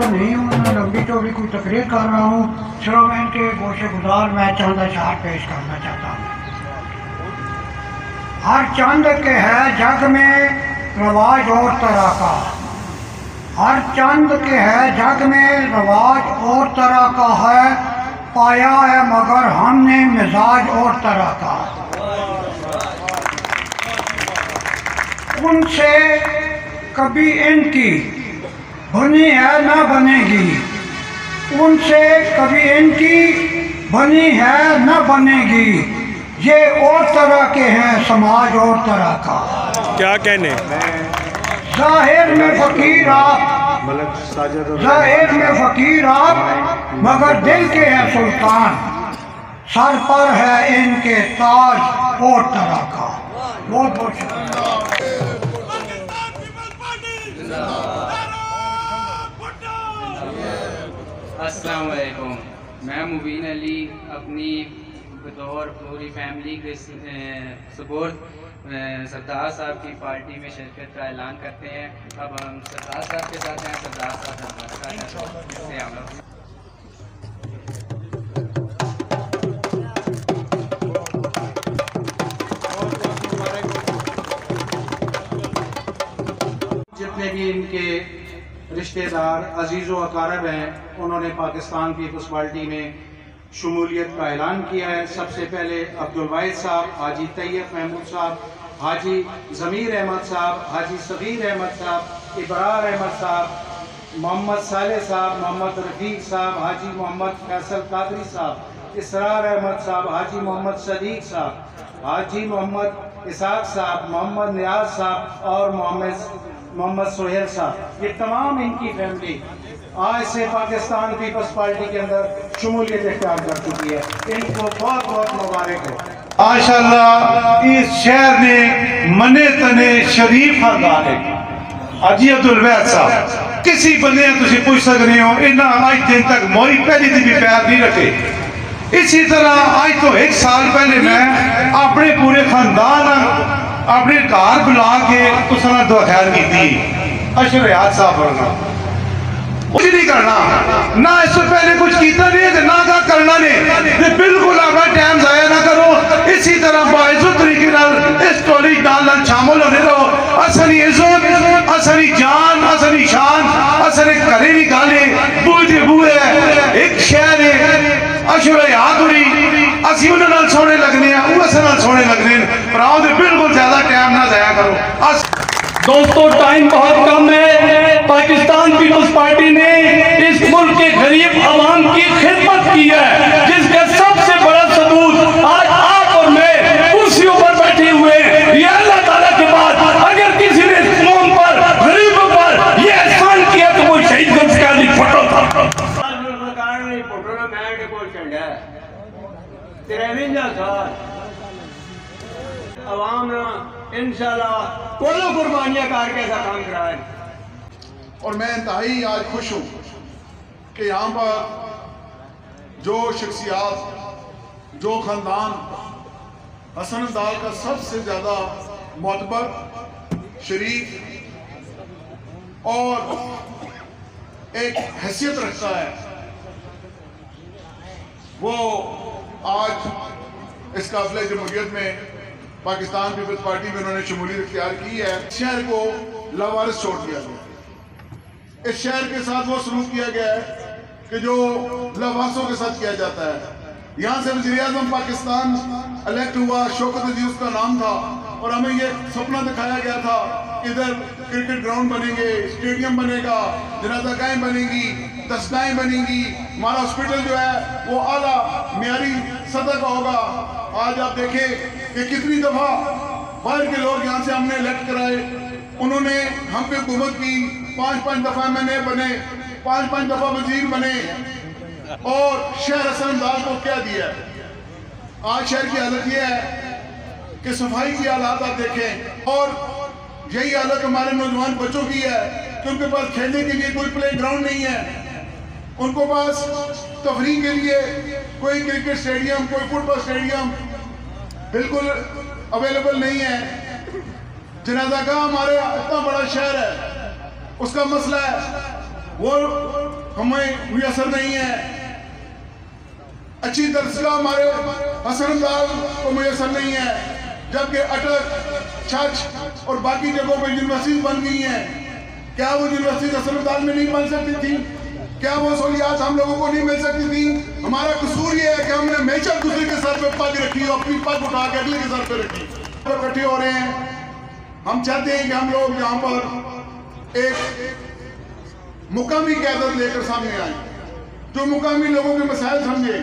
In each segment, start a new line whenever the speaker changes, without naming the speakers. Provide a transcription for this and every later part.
नहीं हूँ, मैं लंबी चौड़ी कोई तकरीर कर रहा हूँ। सिर्फ मैं इनके गोशे गुजार मैं चंद अशार पेश करना चाहता हूँ। हर चंद के है जग में रवाज और तरह का, हर चंद के है जग में रवाज और तरह का है, पाया है मगर हमने मिजाज और तरह का। उनसे कभी इनकी बनी है न बनेगी, उनसे कभी इनकी बनी है न बनेगी, ये और तरह के हैं समाज और तरह का।
क्या कहने
जाहिर में फकीर आप, जाहिर में फकीर आप, मगर दिल के हैं सुल्तान, सर पर है इनके ताज और तरह का। बहुत बहुत शुक्रिया।
अस्सलाम वालेकुम। मैं मबीन अली अपनी बतौर पूरी फैमिली के सपोर्ट सरदार साहब की पार्टी में शिरकत का ऐलान करते हैं। अब हम सरदार साहब के साथ हैं। सरदार साहब से हम लोग जितने भी इनके रिश्तेदार अजीज़ व अकारब हैं, उन्होंने पाकिस्तान पीपल्स पार्टी में
शमूलियत का ऐलान किया है। सबसे पहले अब्दुल साहब, हाजी तैयब महमूद साहब, हाजी ज़मीर अहमद साहब, हाजी सगीर अहमद साहब, इब्रार अहमद साहब, मोहम्मद साले साहब, मोहम्मद रफ़ीक साहब, हाजी मोहम्मद फैसल कादरी साहब, इसरार अहमद साहब, हाजी मोहम्मद सदीक साहब, हाजी मोहम्मद इसाक साहब, मोहम्मद नियाज साहब और मोहम्मद सोहेल साहब, ये तमाम इनकी फैमिली आज से पाकिस्तान पीपल्स पार्टी के अंदर शमूलियत इख्तियार कर चुकी है। इनको बहुत बहुत मुबारक हो।
माशाअल्लाह इस शहर ने मने तने शरीफ खानदान है। हाजी अब्दुल साहब किसी बंदे तुम पूछ सकते हो, इन्हें अज दिन तक मोई पहली दिन भी पैर नहीं रखे। इसी तरह आज तो 1 साल पहले मैं अपने पूरे खानदान अपने घर बुला के उस दुआ खैर की थी। अशर साहब बनना कुछ नहीं करना, ना इससे पहले कुछ किया नहीं, ना का करना नहीं, बिल्कुल अपना टाइम जाया ना करो। इसी तरह बाइज्जत तरीके इस टोली नाल शामिल होने रहो। असली इज्जत, असली जान, असली शान, असली घरे की गल है, बूहे दे बूहे एक शहर है। अशुर यादुरी असं उन्होंने सोने लगने, वो अस सोने लगने, पर आओ बिल्कुल ज्यादा टाइम ना जाया करो।
दोस्तों टाइम बहुत कम है। पाकिस्तान पीपल्स पार्टी ने इस मुल्क के गरीब आवाम की खिदमत की है, जिसका सबसे बड़ा सबूत आज आप और मैं कुर्सियों पर बैठे हुए हैं। ये अल्लाह ताला के बाद अगर किसी ने इस कौम पर, गरीबों पर ये एहसान किया तो वो शहीद का फोटो था।
अवाम इंशाल्लाह कोनो कुर्बानियां करके ऐसा काम कराए।
और मैं इंतहाई आज खुश हूँ कि यहाँ पर जो शख्सियात, जो ख़ानदान हसन अब्दाल का सबसे ज़्यादा मोतबर, शरीफ और एक हैसियत रखता है, वो आज इस काफ़िले जमहूरियत में पाकिस्तान पीपल्स पार्टी में उन्होंने शमूलियत इख्तियार की है। शहर को लावारिस छोड़ दिया गया। इस शहर के साथ वो सलूक किया गया है कि जो लवासों के साथ किया जाता है। यहाँ से वज़ीर-ए-आज़म पाकिस्तान इलेक्ट हुआ, शौकत अजीज उसका नाम था, और हमें ये सपना दिखाया गया था इधर क्रिकेट ग्राउंड बनेंगे, स्टेडियम बनेगा, जनाज़ागाहें बनेंगी, दस्तगाहें बनेंगी, हमारा हॉस्पिटल जो है वो आला मियारी सतह का होगा। आज आप देखें कि कितनी दफ़ा बाहर के लोग यहाँ से हमने इलेक्ट कराए, उन्होंने हम पे हुकूमत की, 5-5 दफ़ा MNA बने, 5-5 दफ़ा वजीर बने, और शहर हसन अब्दाल को क्या दिया। आज शहर की हालत यह है कि सफाई की हालात आप देखें, और यही हालत हमारे नौजवान बच्चों की है कि उनके पास खेलने के लिए कोई प्ले ग्राउंड नहीं है, उनको पास तफरीह के लिए कोई क्रिकेट स्टेडियम, कोई फुटबॉल स्टेडियम बिल्कुल अवेलेबल नहीं है। जनाज़ागाह हमारे इतना बड़ा शहर है, उसका मसला है वो हमें मुयसर नहीं है। अच्छी दरसगाह हमारे हसन अब्दाल को मुयसर नहीं है, जबकि अटक, छछ और बाकी जगहों पर यूनिवर्सिटी बन गई हैं। क्या वो यूनिवर्सिटी हसन अब्दाल में नहीं बन सकती थी? क्या वो सहूलियात हम लोगों को नहीं मिल सकती थी? हमारा कसूर ये है कि हमने हमेशा दूसरे के सर पे पग रखी और अपनी पग उठा के अगले के सर पे रखी। तो इकट्ठे हो रहे हैं, हम चाहते हैं कि हम लोग यहाँ पर एक मुकामी क़यादत लेकर सामने आए, जो मुकामी लोगों के मसाइल समझे,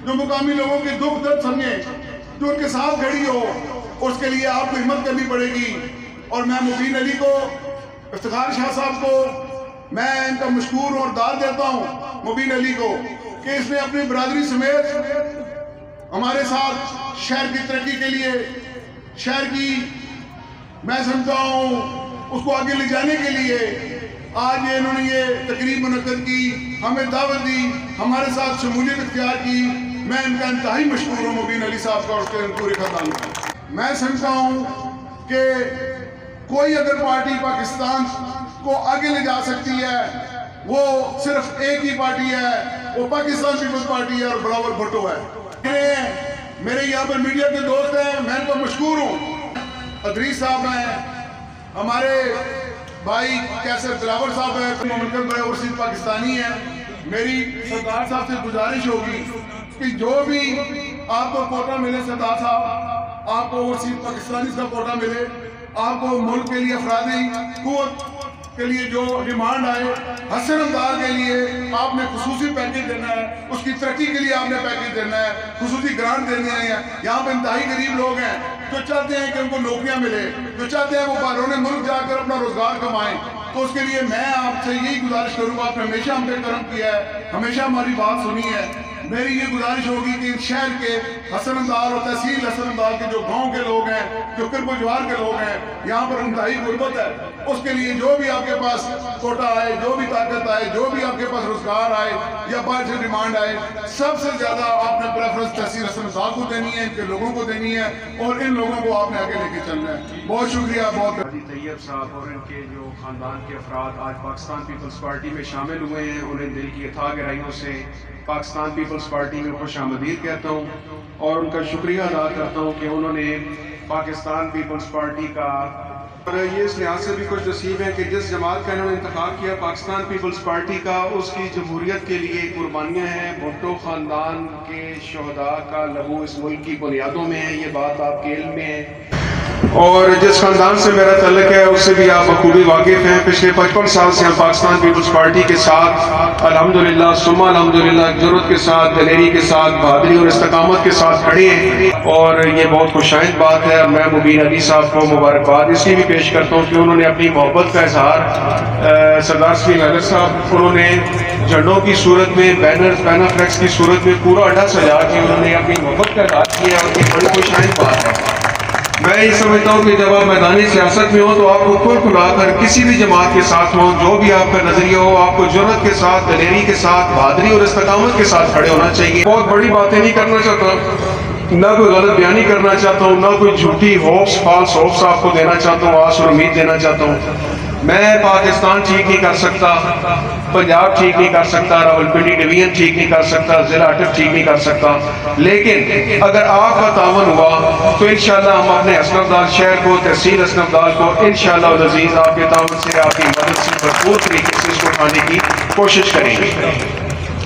जो मुकामी लोगों के दुख दर्द समझे, जो उनके साथ खड़ी हो। उसके लिए आपको हिम्मत करनी पड़ेगी। और मैं मुबीन अली को, इफ्तिखार शाह साहब को मैं इनका मशकूर और दाद देता हूँ, मुबीन अली को, कि इसने अपनी बरादरी समेत हमारे साथ शहर की तरक्की के लिए, शहर की मैं समझता हूँ उसको आगे ले जाने के लिए आज ये इन्होंने ये तकरीब मुनक्कद की, हमें दावत दी, हमारे साथ शमूलियत इख्तियार की। मैं इनका इंतहाई मशकूर हूँ, मुबीन अली साहब का और उसके पूरे खानदान का। मैं समझता हूँ कि कोई अगर पार्टी पाकिस्तान को आगे ले जा सकती है, वो सिर्फ एक ही पार्टी है, वो पाकिस्तान पीपल्स पार्टी है और बिलावल भुट्टो है। मेरे यहाँ पर मीडिया के दोस्त हैं, मैं इनको मशकूर हूँ। अदरीस साहब हैं, हमारे भाई कैसर दिलावर साहब हैं, मुमकिन बड़े ओवरसीज पाकिस्तानी हैं। मेरी सरदार साहब से गुजारिश होगी कि जो भी आपको कोटा मिले सरदार साहब, आपको ओवरसीज पाकिस्तानी का कोटा मिले, आपको मुल्क के लिए अफरादी कुव्वत के लिए जो डिमांड आए, हसन अब्दाल के लिए आपने खुसूसी पैकेज देना है, उसकी तरक्की के लिए आपने पैकेज देना है, खुसूसी ग्रांट देनी है। यहाँ पर इंतहाई गरीब लोग हैं जो चाहते हैं कि उनको नौकरियाँ मिले, जो चाहते हैं वो बाहरों मुल्क जाकर अपना रोजगार कमाएं। तो उसके लिए मैं आपसे यही गुजारिश करूँगा, आपने हमेशा हम पे कर्म किया है, हमेशा हमारी बात सुनी है। मेरी ये गुजारिश होगी कि इस शहर के हसन अब्दाल और तहसील हसन अब्दाल के जो गांव के लोग हैं, जो किरबुजवार के लोग हैं, यहाँ पर इंतहाई गुर्बत है, उसके लिए जो भी आपके पास कोटा आए, जो भी ताकत आए, जो भी आपके पास रोजगार आए या बाहर से डिमांड आए, सबसे ज़्यादा आपने प्रेफरेंस तहसील हसन अब्दाल को देनी है, इनके लोगों को देनी है और इन लोगों को आपने आगे लेके चलना है। बहुत शुक्रिया। बहुत
तैयब साहब और इनके जो ख़ानदान के अफराद आज पाकिस्तान पीपल्स पार्टी में शामिल हुए हैं, उन्हें दिल की अथाह गहराइयों से पाकिस्तान पीपल्स पार्टी में खुश आमदीद कहता हूँ और उनका शुक्रिया अदा करता हूँ कि उन्होंने पाकिस्तान पीपल्स पार्टी का, और ये इस लिहाज से भी कुछ नसीब है कि जिस जमात का इन्होंने इंतखाब किया पाकिस्तान पीपल्स पार्टी का, उसकी जमहूरियत के लिए कुर्बानियाँ हैं। भुट्टो ख़ानदान के शहदा का लहू इस मुल्क की बुनियादों में है, ये बात आपके इल्म में है। और जिस खानदान से मेरा तल्लुक है उससे भी आप बखूबी वाकिफ़ हैं। पिछले 55 साल से हम पाकिस्तान पीपल्स पार्टी के साथ अल्हम्दुलिल्लाह सुम्मा अल्हम्दुलिल्लाह जुर्रत के साथ, दलेरी के साथ, बहादुरी और इस्तकामत के साथ खड़े हैं और ये बहुत खुशाइंद बात है। मैं मुबीन अली साहब को मुबारकबाद इसलिए भी पेश करता हूँ कि उन्होंने अपनी मोहब्बत का इजहार सरदार मिलादर साहब, उन्होंने झंडों की सूरत में, बैनर्स, बैनरफ्लेक्स की सूरत में पूरा अड्डा सजा के उन्होंने अपनी मोहब्बत का इजहार किया और ये बड़ी खुशाइंद बात है। मैं ये समझता हूँ कि जब आप मैदानी सियासत में हो तो आपको खुल खुलाकर किसी भी जमात के साथ हो, जो भी आपका नजरिया हो, आपको जुर्रत के साथ, दलेरी के साथ, बहादुरी और इस्तकामत के साथ खड़े होना चाहिए। बहुत बड़ी बातें नहीं करना चाहता, ना कोई गलत बयानी करना चाहता हूँ, ना कोई झूठी होप्स, फॉल्स होप्स आपको देना चाहता हूँ, आस और उम्मीद देना चाहता हूँ। मैं पाकिस्तान ठीक नहीं कर सकता, पंजाब ठीक नहीं कर सकता, रावलपिंडी डिवीजन ठीक नहीं कर सकता, जिला अटक ठीक नहीं कर सकता, लेकिन अगर आपका तावन हुआ तो इंशाल्लाह हम अपने हसन अब्दाल शहर को, तहसील हसन अब्दाल को इंशाल्लाह अज़ीज़ आपके तावन से, आपकी मदद से भरपूर तरीके से इसको उठाने की कोशिश करेंगे।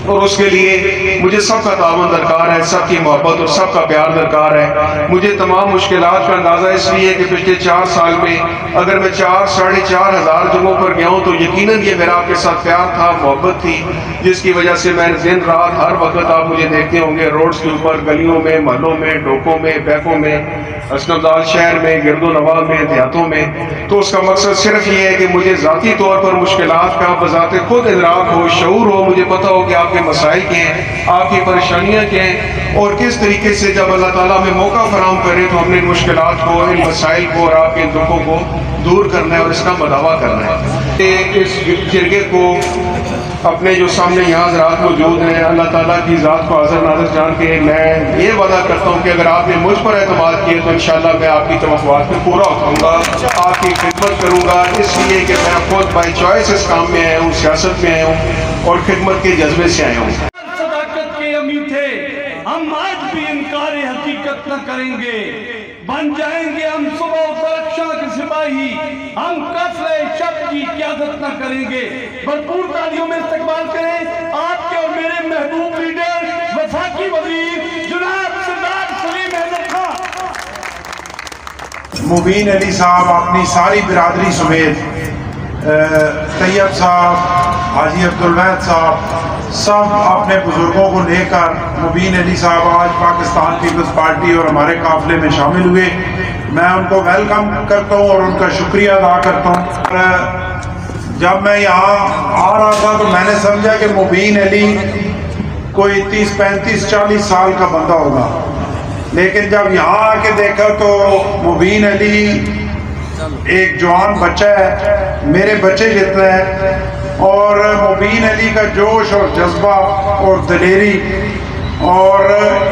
और उसके लिए मुझे सबका तावन दरकार है, सबकी मोहब्बत और सबका प्यार दरकार है। मुझे तमाम मुश्किलात का अंदाज़ा इसलिए कि पिछले 4 साल में अगर मैं 4-4.5 हज़ार जगहों पर गया हूँ तो यकीनन ये मेरा आपके साथ प्यार था, मोहब्बत थी, जिसकी वजह से मैं दिन रात हर वक्त आप मुझे देखते होंगे रोड्स के ऊपर, गलियों में, महलों में, डोकों में, बैकों में, हसन अब्दाल शहर में, गिरदो नवाह में, देहातों में। तो उसका मकसद सिर्फ ये है कि मुझे ज़ाती तौर पर मुश्किलात का बज़ाते खुद इदराक हो, शऊर हो, मुझे पता हो कि आपके मसाइल क्या हैं, आपकी परेशानियाँ क्या हैं और किस तरीके से जब अल्लाह ताला हमें मौका फराहम करे तो हमने इन मुश्किलात को, इन मसाइल को और आपके इन दुखों को दूर करना है और इसका मदावा करना है। इस जिरगे को अपने जो सामने यहाँ हज़रात मौजूद हैं, अल्लाह ताला की ज़ात को हाज़िर नाज़िर जान के मैं ये वादा करता हूँ कि अगर आपने मुझ पर एतमाद किया तो इंशाअल्लाह मैं आपकी तवक्कुआत में पूरा उठाऊँगा, आपकी खिदमत करूँगा, इसलिए कि मैं खुद बाई चॉइस इस काम में आया हूँ, सियासत में आया हूँ और खिदमत के जज्बे से आया हूँ।
सदाकत के अमी थे हम, आज भी इनकार हकीकत न करेंगे, बन जाएंगे हम सुबह सुरक्षा के सिपाही, हम कफले शब की क़यादत न करेंगे। भरपूर तालियों में इस्तकबाल करें आपके और मेरे महबूब लीडर, वफाकी वज़ीर जनाब सरदार सलीम अहमद खां।
मुबीन अली साहब अपनी सारी बिरादरी समेत, तैयब साहब, हाजी अब्दुल साहब, सब अपने बुजुर्गों को लेकर मुबीन अली साहब आज पाकिस्तान पीपल्स पार्टी और हमारे काफिले में शामिल हुए। मैं उनको वेलकम करता हूँ और उनका शुक्रिया अदा करता हूँ। जब मैं यहाँ आ रहा था तो मैंने समझा कि मुबीन अली कोई 30-35-40 साल का बंदा होगा, लेकिन जब यहाँ आके देखा तो मुबीन अली एक जवान बच्चा है, मेरे बच्चे जितना है। और मुबीन अली का जोश और जज्बा और दलेरी और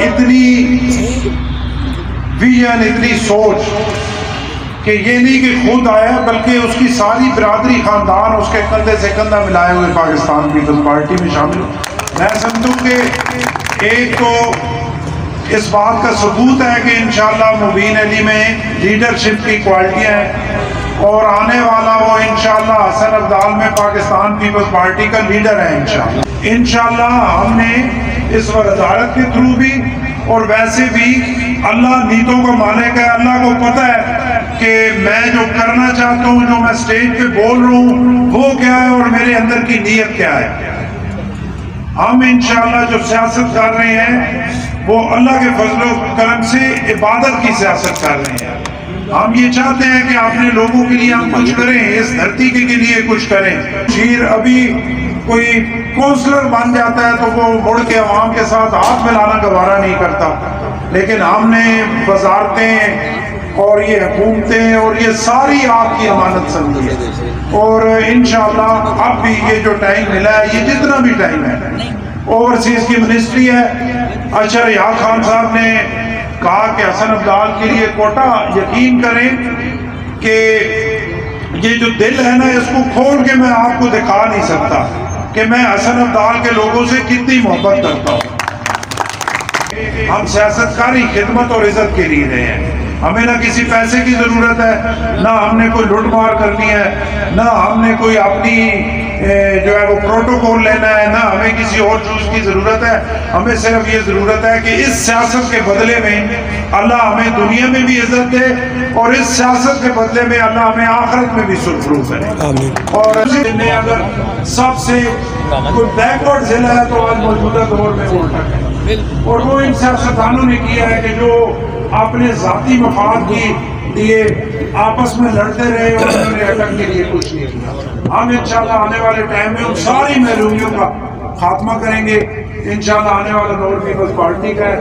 इतनी विजन, इतनी सोच कि ये नहीं कि खुद आया बल्कि उसकी सारी बिरादरी खानदान उसके कंधे से कंधा मिलाए हुए पाकिस्तान पीपल्स पार्टी में शामिल। मैं समझूँ कि एक तो इस बात का सबूत है कि इंशाअल्लाह मुबीन अली में लीडरशिप की क्वालिटियाँ हैं और आने वाला वो इंशाअल्लाह हसन अब्दाल में पाकिस्तान पीपल्स पार्टी का लीडर है। इंशाअल्लाह हमने इस वजारत के थ्रू भी, और वैसे भी अल्लाह नीतों का मालिक है। अल्लाह को पता है कि मैं जो करना चाहता हूँ, जो मैं स्टेज पे बोल रहा हूँ वो क्या है और मेरे अंदर की नीयत क्या है। हम इंशाअल्लाह जो सियासत कर रहे हैं वो अल्लाह के फजल करम से इबादत की सियासत कर रहे हैं। हम ये चाहते हैं कि अपने लोगों के लिए हम कुछ करें, इस धरती के लिए कुछ करें। शीर अभी कोई काउंसलर बन जाता है तो वो मुड़ के अवाम के साथ हाथ मिलाना गवारा नहीं करता, लेकिन हमने वजारतें और ये हुकूमतें और ये सारी आपकी अमानत समझी है। और इंशाअल्लाह अब भी ये जो टाइम मिला है, ये जितना भी टाइम है, ओवरसीज की मिनिस्ट्री है, अच्छा रियाज खान साहब ने कहा कि हसन अब्दाल के लिए कोटा, यकीन करें कि ये जो दिल है ना, इसको खोल के मैं आपको दिखा नहीं सकता कि मैं हसन अब्दाल के लोगों से कितनी मोहब्बत करता हूँ। हम सियासतकारी खिदमत और इज्जत के लिए रहे हैं, हमें ना किसी पैसे की ज़रूरत है, ना हमने कोई लूटमार करनी है, ना हमने कोई अपनी जो है वो प्रोटोकॉल लेना है, ना हमें किसी और चीज़ की ज़रूरत है। हमें सिर्फ ये ज़रूरत है कि इस सियासत के बदले में अल्लाह हमें दुनिया में भी इज्जत दे और इस सियासत के बदले में अल्लाह हमें आखिरत में भी सुरखरू करे। और अगर सबसे कोई बैकवर्ड जिला है तो आज मौजूदा दौर में उल्टा है, और वो इन सियासतदानों ने किया है कि जो अपने जाती मफाद के लिए आपस में लड़ते रहे और उन्होंने अटक के लिए कुछ नहीं किया। हम इंशाल्लाह आने वाले टाइम में उन सारी महरूमियों का खात्मा करेंगे। इंशाल्लाह आने वाला दौर पीपल्स पार्टी का है।